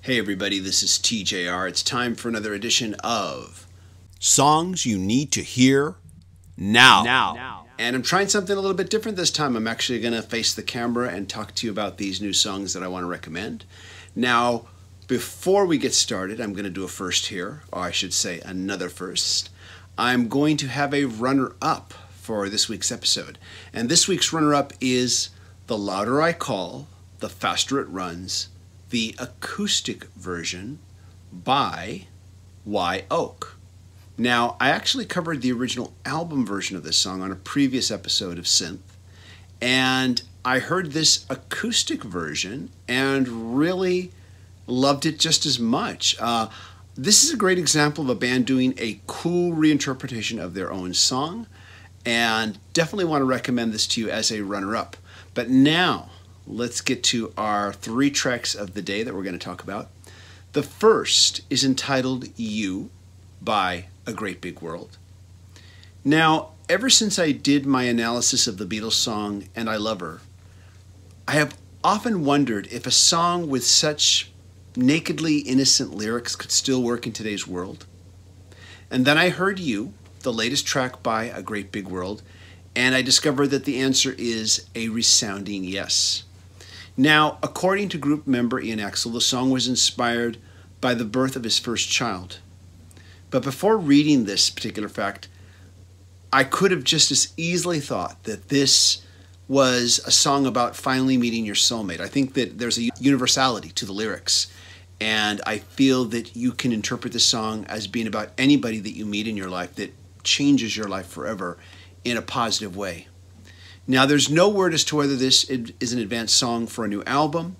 Hey everybody, this is TJR. It's time for another edition of Songs You Need to Hear Now. And I'm trying something a little bit different this time. I'm actually going to face the camera and talk to you about these new songs that I want to recommend. Now, before we get started, I'm going to do a first here, or I should say another first. I'm going to have a runner-up for this week's episode. And this week's runner-up is The Louder I Call, The Faster It Runs, the acoustic version by Y Oak. Now, I actually covered the original album version of this song on a previous episode of Synth, and I heard this acoustic version and really loved it just as much. This is a great example of a band doing a cool reinterpretation of their own song, and definitely want to recommend this to you as a runner-up. But now, let's get to our 3 tracks of the day that we're going to talk about. The first is entitled You by A Great Big World. Now, ever since I did my analysis of the Beatles song And I Love Her, I have often wondered if a song with such nakedly innocent lyrics could still work in today's world. And then I heard You, the latest track by A Great Big World, and I discovered that the answer is a resounding yes. Now, according to group member Ian Axel, the song was inspired by the birth of his first child. But before reading this particular fact, I could have just as easily thought that this was a song about finally meeting your soulmate. I think that there's a universality to the lyrics, and I feel that you can interpret this song as being about anybody that you meet in your life that changes your life forever in a positive way. Now, there's no word as to whether this is an advanced song for a new album,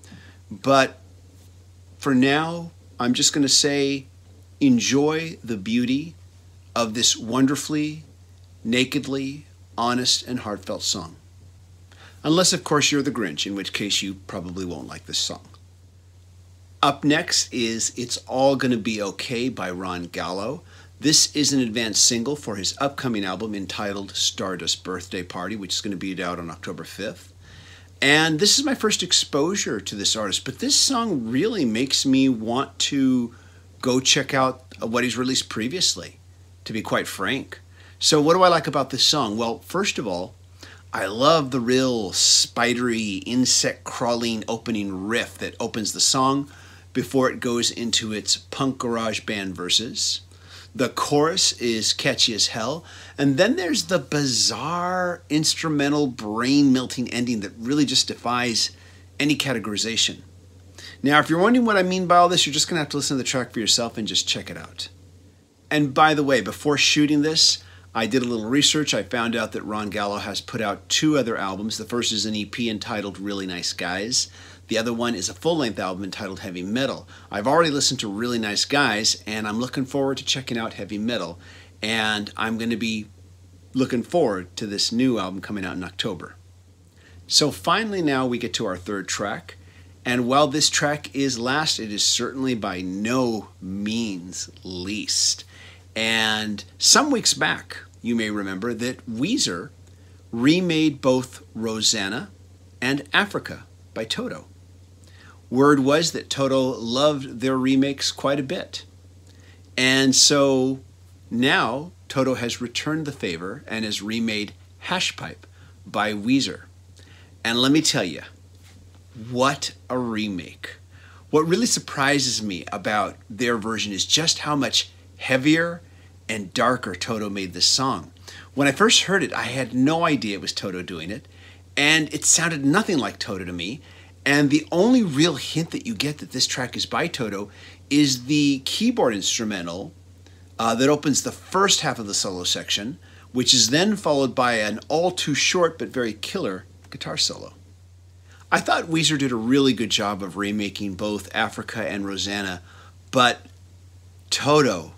but for now, I'm just going to say enjoy the beauty of this wonderfully, nakedly, honest, and heartfelt song. Unless, of course, you're the Grinch, in which case you probably won't like this song. Up next is It's All Gonna Be Okay by Ron Gallo. This is an advanced single for his upcoming album entitled Stardust Birthday Party, which is going to be out on October 5th. And this is my first exposure to this artist, but this song really makes me want to go check out what he's released previously, to be quite frank. So what do I like about this song? Well, first of all, I love the real spidery, insect-crawling opening riff that opens the song before it goes into its punk garage band verses. The chorus is catchy as hell, and then there's the bizarre instrumental brain-melting ending that really just defies any categorization. Now, if you're wondering what I mean by all this, you're just going to have to listen to the track for yourself and just check it out. And by the way, before shooting this, I did a little research. I found out that Ron Gallo has put out 2 other albums. The first is an EP entitled Really Nice Guys. The other one is a full-length album entitled Heavy Metal. I've already listened to Really Nice Guys, and I'm looking forward to checking out Heavy Metal. And I'm going to be looking forward to this new album coming out in October. So finally now we get to our 3rd track. And while this track is last, it is certainly by no means least. And some weeks back, you may remember that Weezer remade both Rosanna and Africa by Toto. Word was that Toto loved their remakes quite a bit. And so now Toto has returned the favor and has remade Hashpipe by Weezer. And let me tell you, what a remake. What really surprises me about their version is just how much heavier and darker Toto made this song. When I first heard it, I had no idea it was Toto doing it, and it sounded nothing like Toto to me. And the only real hint that you get that this track is by Toto is the keyboard instrumental that opens the first half of the solo section, which is then followed by an all too short but very killer guitar solo. I thought Weezer did a really good job of remaking both Africa and Rosanna, but Toto,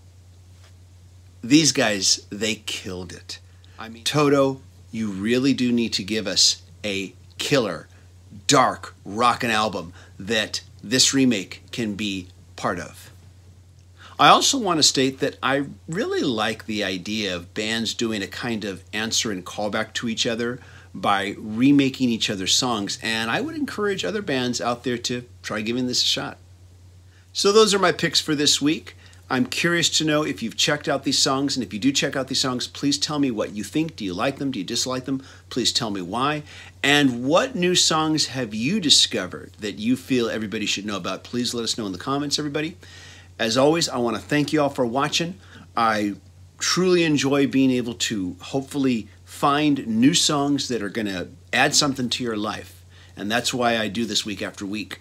these guys, they killed it. I mean, Toto, you really do need to give us a killer, dark, rockin' album that this remake can be part of. I also want to state that I really like the idea of bands doing a kind of answer and callback to each other by remaking each other's songs, and I would encourage other bands out there to try giving this a shot. So those are my picks for this week. I'm curious to know if you've checked out these songs, and if you do check out these songs, please tell me what you think. Do you like them? Do you dislike them? Please tell me why. And what new songs have you discovered that you feel everybody should know about? Please let us know in the comments, everybody. As always, I want to thank you all for watching. I truly enjoy being able to hopefully find new songs that are going to add something to your life. And that's why I do this week after week.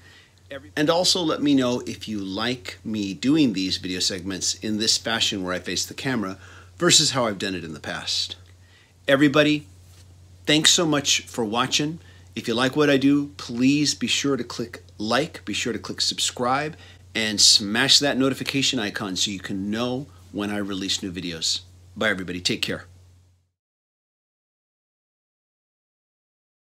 And also let me know if you like me doing these video segments in this fashion where I face the camera versus how I've done it in the past. Everybody, thanks so much for watching. If you like what I do, please be sure to click like, be sure to click subscribe, and smash that notification icon so you can know when I release new videos. Bye everybody, take care.